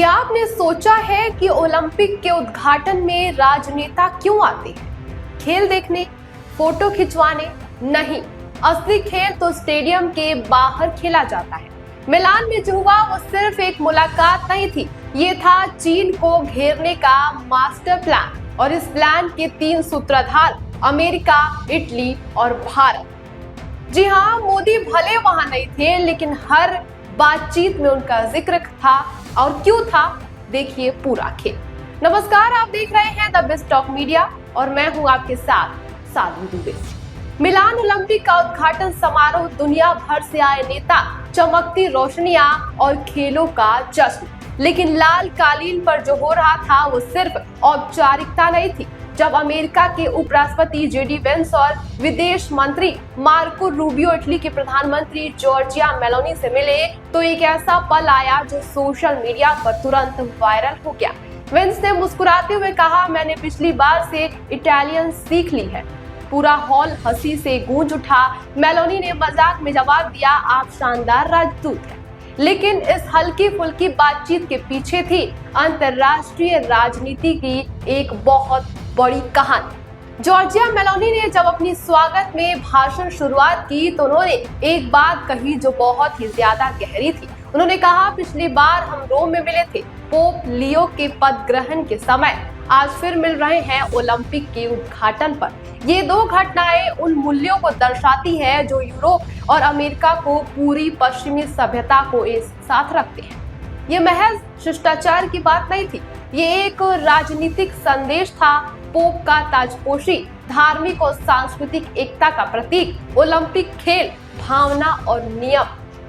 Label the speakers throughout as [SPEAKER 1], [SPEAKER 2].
[SPEAKER 1] क्या आपने सोचा है कि ओलंपिक के उद्घाटन में राजनेता क्यों आते हैं? खेल देखने, फोटो खिंचवाने? नहीं, असली खेल तो स्टेडियम के बाहर खेला जाता है। मिलान में जो हुआ वो सिर्फ एक मुलाकात नहीं थी, ये था चीन को घेरने का मास्टर प्लान। और इस प्लान के 3 सूत्रधार अमेरिका, इटली और भारत। जी हाँ, मोदी भले वहां नहीं थे, लेकिन हर बातचीत में उनका जिक्र था। और क्यों था, देखिए पूरा खेल। नमस्कार, आप देख रहे हैं द बेस्ट ऑफ मीडिया और मैं हूं आपके साथ सालू दुबे। मिलान ओलंपिक का उद्घाटन समारोह, दुनिया भर से आए नेता, चमकती रोशनियां और खेलों का जश्न। लेकिन लाल कालीन पर जो हो रहा था वो सिर्फ औपचारिकता नहीं थी। जब अमेरिका के उपराष्ट्रपति जेडी वेंस और विदेश मंत्री मार्को रूबियो इटली के प्रधानमंत्री जॉर्जिया मेलोनी से मिले, तो एक ऐसा पल आया जो सोशल मीडिया पर तुरंत वायरल हो गया। वेंस ने मुस्कुराते हुए कहा, मैंने पिछली बार से इटालियन सीख ली है। पूरा हॉल हंसी से गूंज उठा। मेलोनी ने मजाक में जवाब दिया, आप शानदार राजदूत हैं। लेकिन इस हल्की फुल्की बातचीत के पीछे थी अंतरराष्ट्रीय राजनीति की एक बहुत बड़ी कहानी। जॉर्जिया मेलोनी ने जब अपनी स्वागत में भाषण शुरुआत की तो उन्होंने एक बात कही जो बहुत ही ज्यादा गहरी थी। उन्होंने कहा, पिछली बार हम रोम में मिले थे पोप लियो के पद ग्रहण के समय, आज फिर मिल रहे हैं ओलंपिक के उद्घाटन पर। ये 2 घटनाएं उन मूल्यों को दर्शाती है जो यूरोप और अमेरिका को पूरी पश्चिमी सभ्यता को एक साथ रखते हैं। ये महज शिष्टाचार की बात नहीं थी, ये एक राजनीतिक संदेश था। पोप का ताजपोशी, धार्मिक और सांस्कृतिक एकता का प्रतीक, ओलंपिक खेल भावना और नियम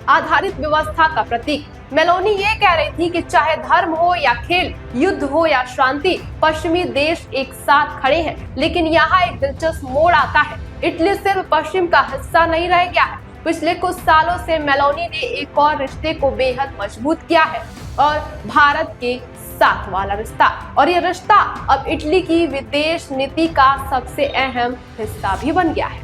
[SPEAKER 1] आधारित व्यवस्था का प्रतीक। मेलोनी ये कह रही थी कि चाहे धर्म हो या खेल, युद्ध हो या शांति, पश्चिमी देश एक साथ खड़े हैं। लेकिन यहाँ एक दिलचस्प मोड़ आता है। इटली सिर्फ पश्चिम का हिस्सा नहीं रह गया है। पिछले कुछ सालों से मेलोनी ने एक और रिश्ते को बेहद मजबूत किया है, और भारत के साथ वाला रिश्ता। और ये रिश्ता अब इटली की विदेश नीति का सबसे अहम हिस्सा भी बन गया है।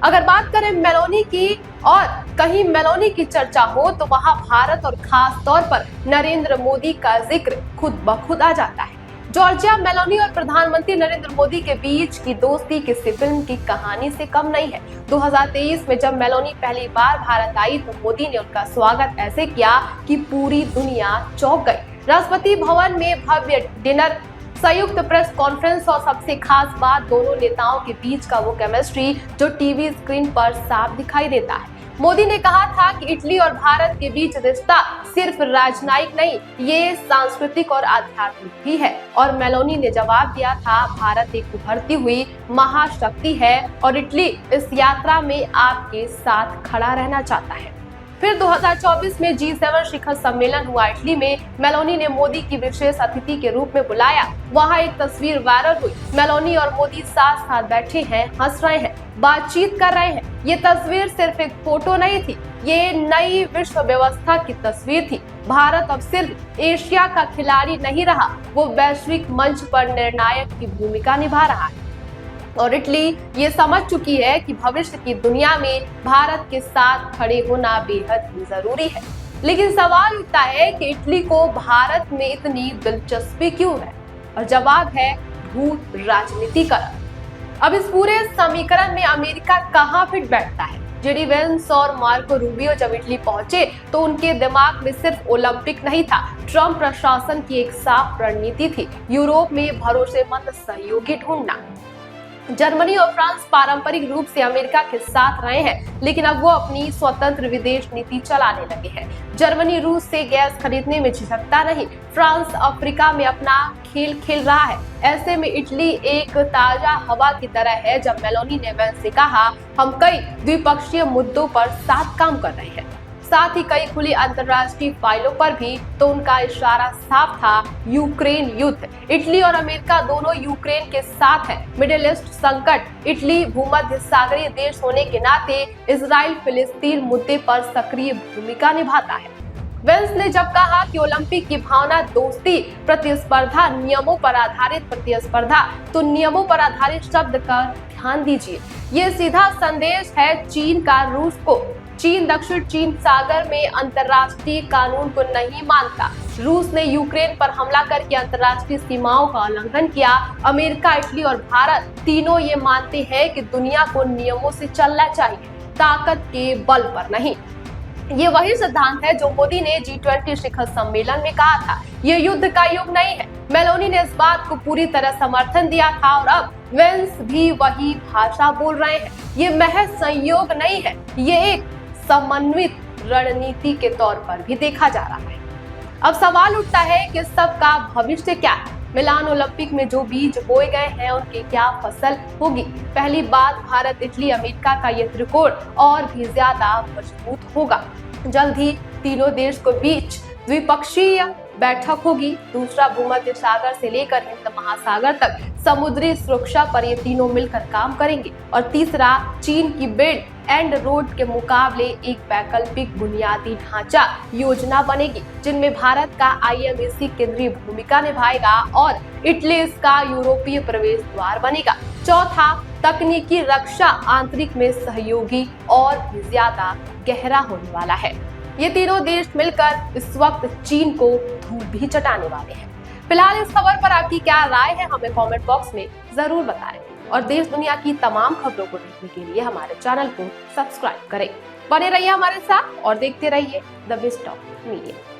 [SPEAKER 1] अगर बात करें मेलोनी की, और कहीं मेलोनी की चर्चा हो तो वहां भारत और खास तौर पर नरेंद्र मोदी का जिक्र खुद ब खुद आ जाता है। जॉर्जिया मेलोनी और प्रधानमंत्री नरेंद्र मोदी के बीच की दोस्ती किसी फिल्म की कहानी से कम नहीं है। 2023 में जब मेलोनी पहली बार भारत आई तो मोदी ने उनका स्वागत ऐसे किया कि पूरी दुनिया चौंक गई। राष्ट्रपति भवन में भव्य डिनर, संयुक्त प्रेस कॉन्फ्रेंस और सबसे खास बात, दोनों नेताओं के बीच का वो केमिस्ट्री जो टीवी स्क्रीन पर साफ दिखाई देता है। मोदी ने कहा था कि इटली और भारत के बीच रिश्ता सिर्फ राजनयिक नहीं, ये सांस्कृतिक और आध्यात्मिक भी है। और मेलोनी ने जवाब दिया था, भारत एक उभरती हुई महाशक्ति है और इटली इस यात्रा में आपके साथ खड़ा रहना चाहता है। फिर 2024 में G7 शिखर सम्मेलन हुआ इटली में। मेलोनी ने मोदी की विशेष अतिथि के रूप में बुलाया। वहां एक तस्वीर वायरल हुई। मेलोनी और मोदी साथ साथ बैठे हैं, हंस रहे हैं, बातचीत कर रहे हैं। ये तस्वीर सिर्फ एक फोटो नहीं थी, ये नई विश्व व्यवस्था की तस्वीर थी। भारत अब सिर्फ एशिया का खिलाड़ी नहीं रहा, वो वैश्विक मंच पर निर्णायक की भूमिका निभा रहा है। और इटली ये समझ चुकी है कि भविष्य की दुनिया में भारत के साथ खड़े होना बेहद ही जरूरी है। लेकिन सवाल उठता है कि इटली को भारत में इतनी दिलचस्पी क्यों है? और जवाब है भू राजनीतिकरण। अब इस पूरे समीकरण में अमेरिका कहाँ फिट बैठता है? जेडी वेंस और मार्को रूबियो जब इटली पहुंचे तो उनके दिमाग में सिर्फ ओलंपिक नहीं था, ट्रंप प्रशासन की एक साफ रणनीति थी, यूरोप में भरोसेमंद सहयोगी ढूंढना। जर्मनी और फ्रांस पारंपरिक रूप से अमेरिका के साथ रहे हैं, लेकिन अब वो अपनी स्वतंत्र विदेश नीति चलाने लगे हैं। जर्मनी रूस से गैस खरीदने में झिझकता नहीं, फ्रांस अफ्रीका में अपना खेल खेल रहा है। ऐसे में इटली एक ताजा हवा की तरह है। जब मेलोनी ने वेंस से कहा, हम कई द्विपक्षीय मुद्दों पर साथ काम कर रहे हैं, साथ ही कई खुली अंतर्राष्ट्रीय फाइलों पर भी, तो उनका इशारा साफ था, यूक्रेन युद्ध। इटली और अमेरिका दोनों यूक्रेन के साथ हैं। मिडिल ईस्ट संकट, इटली भूमध्य सागरीय देश होने के नाते इजराइल फिलिस्तीन मुद्दे पर सक्रिय भूमिका निभाता है। वेंस ने जब कहा कि ओलंपिक की भावना दोस्ती, प्रतिस्पर्धा, नियमों पर आधारित प्रतिस्पर्धा, तो नियमों पर आधारित शब्द का ध्यान दीजिए। ये सीधा संदेश है चीन का रूस को। चीन दक्षिण चीन सागर में अंतर्राष्ट्रीय कानून को नहीं मानता। रूस ने यूक्रेन पर हमला करके अंतर्राष्ट्रीय सीमाओं का उल्लंघन किया। अमेरिका, इटली और भारत तीनों ये मानते हैं कि दुनिया को नियमों से चलना चाहिए, ताकत के बल पर नहीं। ये वही सिद्धांत है जो मोदी ने G20 शिखर सम्मेलन में कहा था। ये युद्ध का युग नहीं है। मेलोनी ने इस बात को पूरी तरह समर्थन दिया था और अब वेंस भी वही भाषा बोल रहे हैं। ये महज संयोग नहीं है, ये एक समन्वित रणनीति के तौर पर भी देखा जा रहा है। अब सवाल उठता है कि सबका भविष्य क्या है? मिलान ओलंपिक में जो बीज बोए गए हैं उनकी क्या फसल होगी? पहली बात, भारत, इटली, अमेरिका का ये त्रिकोण और भी ज्यादा मजबूत होगा। जल्द ही तीनों देश के बीच द्विपक्षीय बैठक होगी। दूसरा, भूमध्य सागर से लेकर हिंद महासागर तक समुद्री सुरक्षा पर ये तीनों मिलकर काम करेंगे। और तीसरा, चीन की बेल्ट एंड रोड के मुकाबले एक वैकल्पिक बुनियादी ढांचा योजना बनेगी, जिनमें भारत का IMEC केंद्रीय भूमिका निभाएगा और इटली इसका यूरोपीय प्रवेश द्वार बनेगा। चौथा, तकनीकी रक्षा आंतरिक में सहयोगी और भी ज्यादा गहरा होने वाला है। ये तीनों देश मिलकर इस वक्त चीन को धूल भी चटाने वाले हैं। फिलहाल इस खबर पर आपकी क्या राय है, हमें कमेंट बॉक्स में जरूर बताएं और देश दुनिया की तमाम खबरों को देखने के लिए हमारे चैनल को सब्सक्राइब करें। बने रहिए हमारे साथ और देखते रहिए द बेस्ट ऑफ मीडिया।